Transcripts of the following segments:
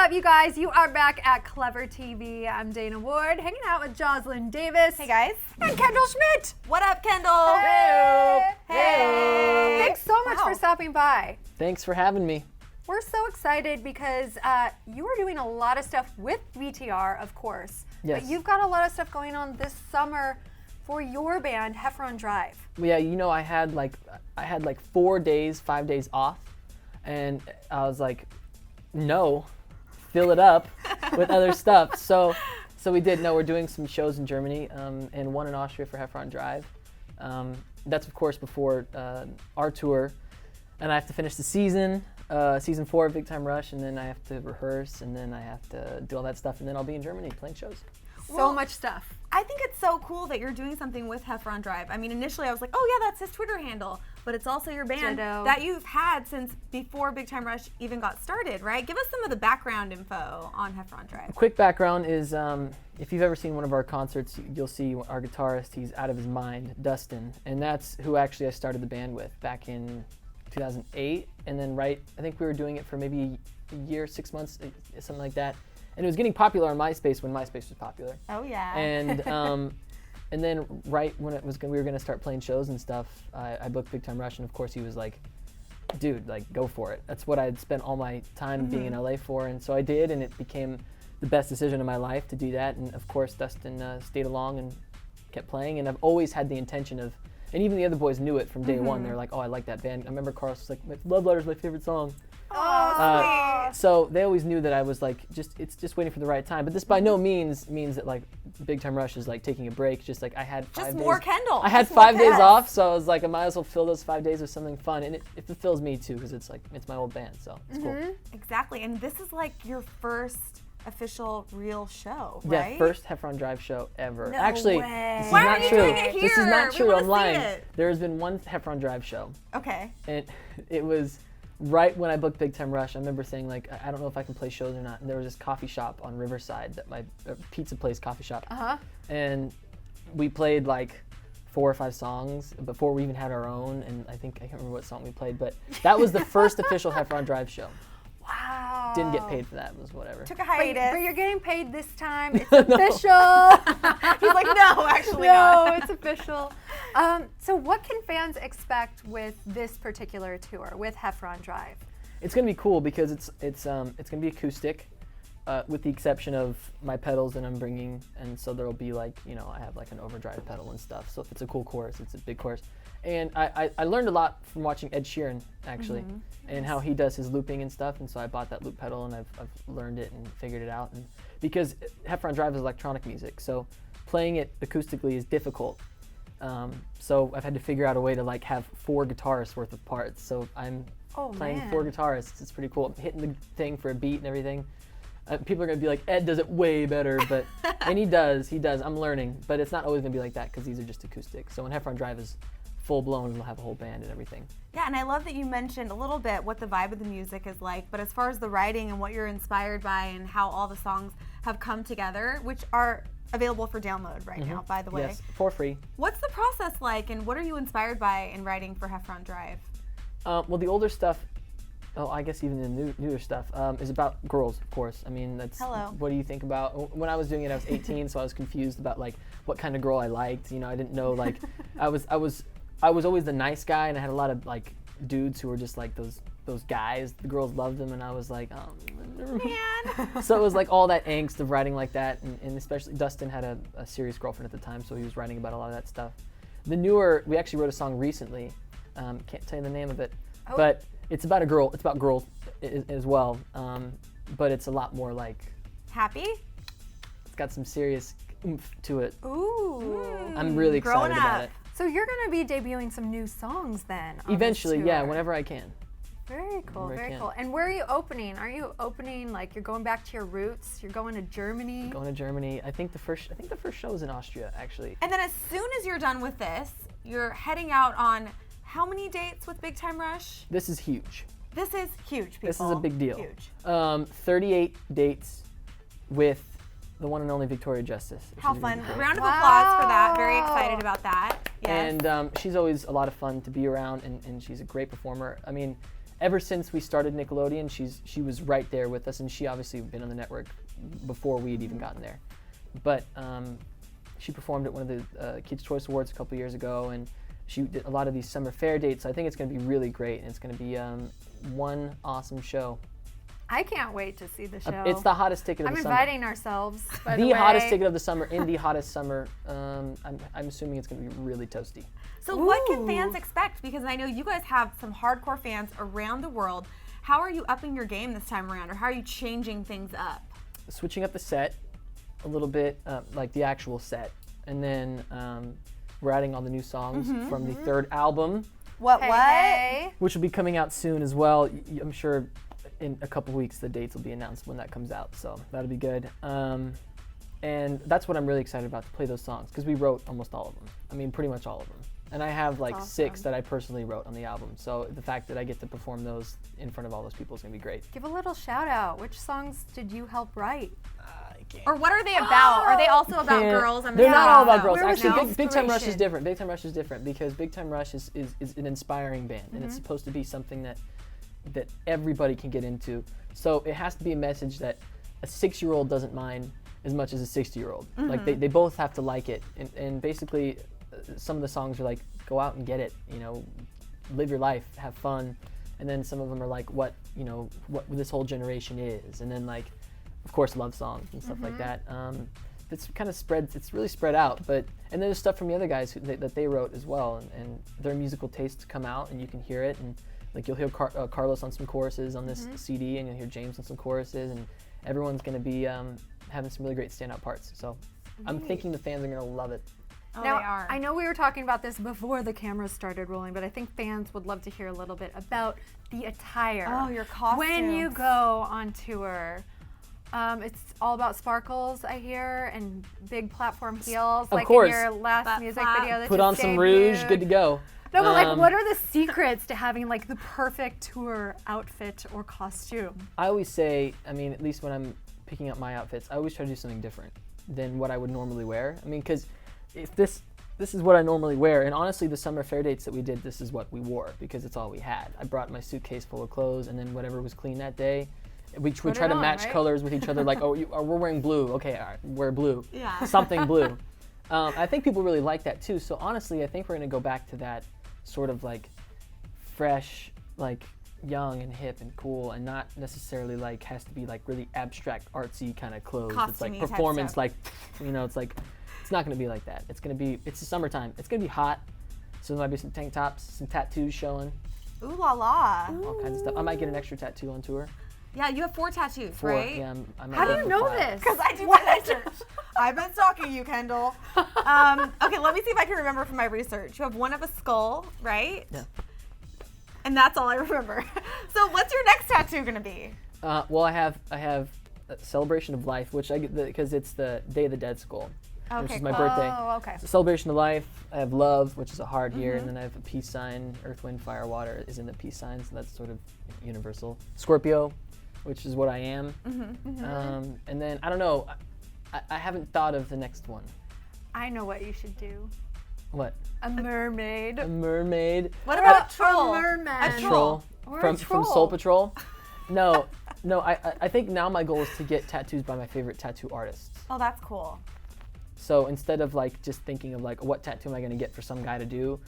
up, you guys? You are back at Clever TV. I'm Dana Ward, hanging out with Joslyn Davis. Hey, guys. And Kendall Schmidt. What up, Kendall? Hey. Hey. Thanks so much for stopping by. Thanks for having me. We're so excited because you are doing a lot of stuff with VTR, of course. Yes. But you've got a lot of stuff going on this summer for your band, Heffron Drive. Yeah, you know, I had like 5 days off, and I was like, no, fill it up with other stuff. So we did. No, we're doing some shows in Germany and one in Austria for Heffron Drive. That's of course before our tour, and I have to finish the season 4 of Big Time Rush, and then I have to rehearse, and then I have to do all that stuff, and then I'll be in Germany playing shows. So much stuff. I think it's so cool that you're doing something with Heffron Drive. I mean, initially I was like, oh yeah, that's his Twitter handle, but it's also your band that you've had since before Big Time Rush even got started, right? Give us some of the background info on Heffron Drive. Quick background is, if you've ever seen one of our concerts, you'll see our guitarist, he's out of his mind, Dustin, and that's who actually I started the band with back in 2008, and then I think we were doing it for maybe a year, 6 months, something like that. And it was getting popular on MySpace when MySpace was popular. Oh yeah. And then right when we were gonna start playing shows and stuff, I booked Big Time Rush, and of course he was like, dude, like go for it. That's what I'd spent all my time being in LA for, and so I did, and it became the best decision of my life to do that. And of course Dustin stayed along and kept playing, and I've always had the intention of, and even the other boys knew it from day one. They were like, oh, I like that band. I remember Carlos was like, Love Letter's my favorite song. Oh, sweet. So they always knew that I was like, it's just waiting for the right time. But this by no means means that like Big Time Rush is like taking a break. Just like I had 5 days. Just more Kendall. I had 5 days off, so I was like, I might as well fill those 5 days with something fun, and it fulfills me too, because it's my old band, so it's cool. Exactly, and this is like your first official real show, right? Yeah, first Heffron Drive show ever. No Actually, way. this is Why not are you true. doing it This is here? not We true. wanna I'm see lying. it. There has been one Heffron Drive show. Okay. And it was right when I booked Big Time Rush. I remember saying like, I don't know if I can play shows or not. And there was this coffee shop on Riverside, that my pizza place coffee shop. And we played like 4 or 5 songs before we even had our own. And I can't remember what song we played, but that was the first official Heffron Drive show. Wow. Didn't get paid for that. It was whatever. Took a hiatus. But you're getting paid this time. It's official. He's like, no, actually No, not. it's official. So what can fans expect with this particular tour, with Heffron Drive? It's gonna be cool because it's gonna be acoustic, with the exception of my pedals that I'm bringing, and so there'll be like, you know, I have like an overdrive pedal and stuff. So if it's a cool chorus, it's a big chorus. And I learned a lot from watching Ed Sheeran actually, and how he does his looping and stuff. And so I bought that loop pedal, and I've learned it and figured it out. And because Heffron Drive is electronic music, so playing it acoustically is difficult. So I've had to figure out a way to like have 4 guitarists worth of parts. So I'm playing 4 guitarists. It's pretty cool. I'm hitting the thing for a beat and everything. People are gonna be like, Ed does it way better, but and he does. I'm learning, but it's not always gonna be like that because these are just acoustic. So when Heffron Drive is full blown, we'll have a whole band and everything. Yeah, and I love that you mentioned a little bit what the vibe of the music is like, but as far as the writing and what you're inspired by and how all the songs have come together, which are available for download right now, by the way. Yes, for free. What's the process like, and what are you inspired by in writing for Heffron Drive? Well, the older stuff, I guess even the newer stuff, is about girls, of course. I mean, that's, what do you think about, when I was doing it, I was 18, so I was confused about like what kind of girl I liked. You know, I didn't know, like, I was always the nice guy, and I had a lot of like dudes who were just like those guys. The girls loved them, and I was like, oh Man. So it was like all that angst of writing like that, and especially Dustin had a serious girlfriend at the time, so he was writing about a lot of that stuff. The newer, we actually wrote a song recently. Can't tell you the name of it, but it's about a girl. It's about girls as well, but it's a lot more like happy. It's got some serious oomph to it. Ooh. I'm really excited about it. So you're going to be debuting some new songs then? Eventually, yeah, whenever I can. Very cool, very cool. And where are you opening? Are you opening like you're going back to your roots? You're going to Germany? Going to Germany. I think the first show is in Austria, actually. And then as soon as you're done with this, you're heading out on how many dates with Big Time Rush? This is huge. This is huge, people. This is a big deal. Huge. 38 dates with the one and only Victoria Justice. How fun. Round of applause for that. Very excited about that. Yes. And she's always a lot of fun to be around, and she's a great performer. I mean, ever since we started Nickelodeon, she was right there with us, and she obviously been on the network before we had even gotten there. But she performed at one of the Kids' Choice Awards a couple years ago, and she did a lot of these summer fair dates. So I think it's going to be really great, and it's going to be one awesome show. I can't wait to see the show. It's the hottest ticket of the summer. I'm inviting ourselves, by the way. The hottest ticket of the summer in the hottest summer. I'm assuming it's going to be really toasty. So what can fans expect? Because I know you guys have some hardcore fans around the world. How are you upping your game this time around, or how are you changing things up? Switching up the set a little bit, like the actual set. And then we're adding all the new songs from the third album. What? Which will be coming out soon as well. I'm sure in a couple weeks the dates will be announced when that comes out, so that'll be good. And that's what I'm really excited about, to play those songs, because we wrote almost all of them. I mean, pretty much all of them. And I have like 6 that I personally wrote on the album, so the fact that I get to perform those in front of all those people is going to be great. Give a little shout out. Which songs did you help write? Or what are they about? Are they also about girls? They're not all about girls. Where was Actually, the Big Time Rush is inspiration? different. Big Time Rush is different because Big Time Rush is an inspiring band, and it's supposed to be something that everybody can get into. So it has to be a message that a 6-year-old doesn't mind as much as a 60-year-old. Like they both have to like it, and basically some of the songs are like, go out and get it, live your life, have fun, and then some of them are like what this whole generation is, and then like, of course, love songs and stuff like that. It's kind of it's really spread out, and then there's stuff from the other guys that they wrote as well, and their musical tastes come out, and you can hear it, and like you'll hear Carlos on some choruses on this CD, and you'll hear James on some choruses, and everyone's going to be having some really great standout parts. So I'm thinking the fans are going to love it. Oh, Now, they are. I know we were talking about this before the cameras started rolling, but I think fans would love to hear a little bit about the attire. Oh, your costumes. When you go on tour, it's all about sparkles, I hear, and big platform heels, like course. in your last music video that Put you on some rouge, good to go. No, but like, what are the secrets to having like the perfect tour outfit or costume? I always say, I mean, at least when I'm picking up my outfits, I always try to do something different than what I would normally wear. I mean, because if this is what I normally wear, and honestly, the summer fair dates that we did, this is what we wore because it's all we had. I brought my suitcase full of clothes, and then whatever was clean that day, we try to match colors with each other. Like, we're wearing blue. Okay, all right, wear blue. Yeah. Something blue. I think people really like that too. So honestly, I think we're gonna go back to that sort of like fresh, like young and hip and cool, and not necessarily like has to be like really abstract, artsy kind of clothes. It's like Costumey type performance, stuff. like it's like. It's not going to be like that. It's the summertime. It's going to be hot, so there might be some tank tops, some tattoos showing, Ooh la la. all kinds of stuff. I might get an extra tattue on tour. Yeah, you have 4 tattoos, 4, right? yeah. I might How do go you for know 5. this? Because I do my research. I've been stalking you, Kendall. Okay, let me see if I can remember from my research. You have one of a skull, right? Yeah. And that's all I remember. So what's your next tattoo gonna be? Well, I have a celebration of life, which I get because it's the Day of the Dead skull, which Okay, is my cool. birthday. Oh, okay. It's a celebration of life. I have love, which is a heart here, and then I have a peace sign. Earth, wind, fire, water is in the peace sign, so that's sort of universal. Scorpio, which is what I am. And then I don't know. I haven't thought of the next one. I know what you should do. What? A mermaid. A mermaid. What about a troll? A merman. A Troll. Or a From troll. Soul Patrol. No. I think now my goal is to get tattoos by my favorite tattoo artists. Oh, that's cool. So instead of like just thinking of like what tattoo am I gonna get for some guy to do,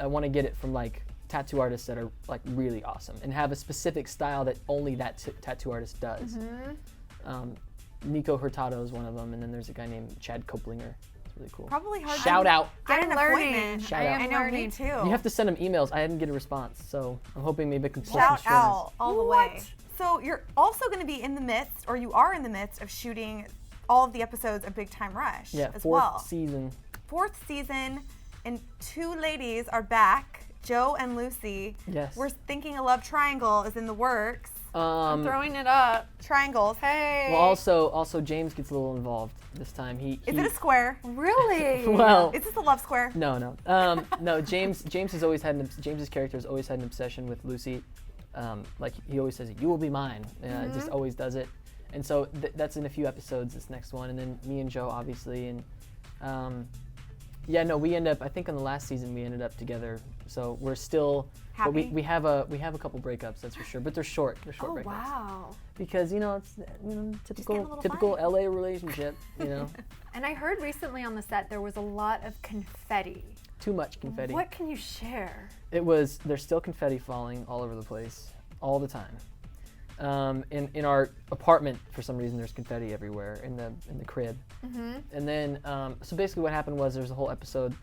I want to get it from like tattoo artists that are like really awesome and have a specific style that only that tattoo artist does. Nico Hurtado is one of them, and then there's a guy named Chad Koplinger. It's really cool. Probably hard. Shout out. Get an I'm learning. appointment. Shout I out. am I know, me learning. too. You have to send them emails. I didn't get a response, so I'm hoping maybe I can pull some Shout strings. out all the way. So you're also going to be in the midst, or you are in the midst of shooting all of the episodes of Big Time Rush Yeah, as 4th well. season. 4th season, and 2 ladies are back, Joe and Lucy. Yes. We're thinking a love triangle is in the works. I'm throwing it up. Triangles. Hey. Well, also James gets a little involved this time. Is it a square? Really? Well, Is this a love square? no. No, James has always had James's character has always had an obsession with Lucy. Like he always says, "You will be mine." Just always does it. And so that's in a few episodes. This next one, and then me and Joe, obviously, and Yeah, no, we end up. I think on the last season we ended up together. So we're still. Happy? But we have a couple breakups, that's for sure. But they're short. They're short breakups. Wow. Because it's typical LA relationship. And I heard recently on the set there was a lot of confetti. Too much confetti. What can you share? There's still confetti falling all over the place, all the time. In our apartment, for some reason, there's confetti everywhere in the crib. Mm-hmm. And then, so basically what happened was there's a whole episode.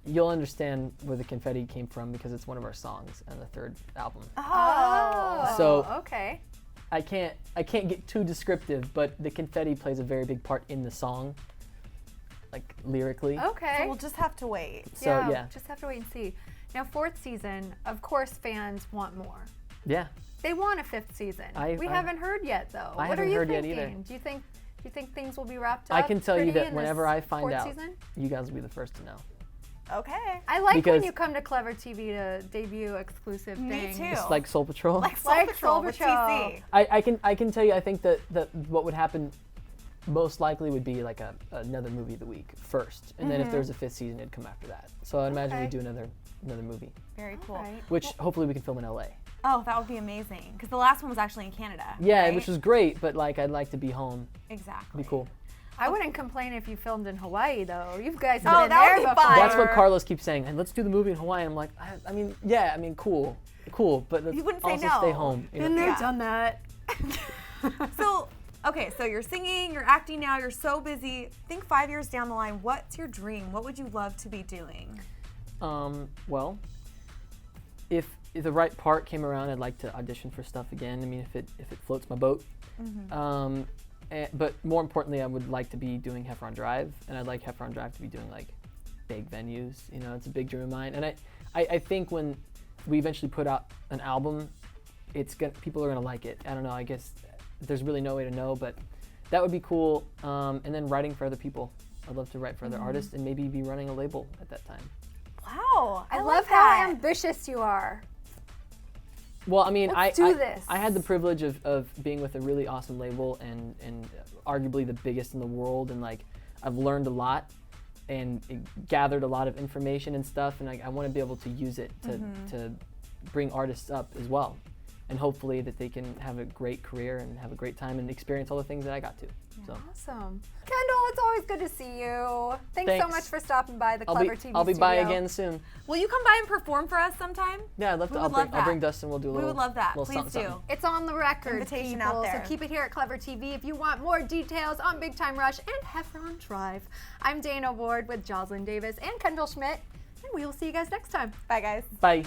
You'll understand where the confetti came from because it's one of our songs on the third album. Oh. So okay. I can't get too descriptive, but the confetti plays a very big part in the song, like lyrically. Okay. So we'll just have to wait. So yeah. Just have to wait and see. Now, 4th season, of course, fans want more. Yeah. They want a 5th season. We haven't heard yet, though. I what haven't are you heard thinking? yet either. Do you think things will be wrapped up? I can tell you pretty that in whenever this I find 4th out, season? you guys will be the first to know. Okay. I like when Because- you come to Clever TV to debut exclusive Me things. too. It's like Soul Patrol. Like Soul Like Patrol Soul with Patrol. TC. I can tell you, I think that what would happen most likely would be like another movie of the week first, and then if there's a 5th season, it'd come after that. So I'd imagine we'd do another movie, Very cool. Right. which hopefully we can film in LA. Oh, that would be amazing. Because the last one was actually in Canada. Yeah, right? which was great, but like I'd like to be home. Exactly. It'd be cool. I wouldn't complain if you filmed in Hawaii, though. You guys have Oh, been that there would be before. fun. That's what Carlos keeps saying. Hey, let's do the movie in Hawaii. And I'm like, cool, but let's You wouldn't say also no. stay home. Been there, Yeah. done that. So, okay, so you're singing, you're acting now, you're so busy. Think 5 years down the line, what's your dream? What would you love to be doing? Well, if the right part came around, I'd like to audition for stuff again. I mean, if it floats my boat. But more importantly, I would like to be doing Heffron Drive, and I'd like Heffron Drive to be doing like big venues. It's a big dream of mine. And I think when we eventually put out an album, people are gonna like it. I don't know. I guess there's really no way to know, but that would be cool. And then writing for other people. I'd love to write for other artists and maybe be running a label at that time. Wow, I love love how that. ambitious you are. Well, I mean, Let's do this. I had the privilege of being with a really awesome label and arguably the biggest in the world, and like I've learned a lot and gathered a lot of information and stuff, and I want to be able to use it to bring artists up as well, and hopefully that they can have a great career and have a great time and experience all the things that I got to. So Awesome. Kendall, it's always good to see you. Thanks so Thanks. much for stopping by the Clever TV I'll be studio. by again soon. Will you come by and perform for us sometime? Yeah, I'd love to. We I'll would love bring that. Dustin. We'll do a We little. would love that. little Please something, do. something. It's on the record, Invitation people, out there. so keep it here at Clever TV if you want more details on Big Time Rush and Heffron Drive. I'm Dana Ward with Joslyn Davis and Kendall Schmidt, and we will see you guys next time. Bye, guys. Bye.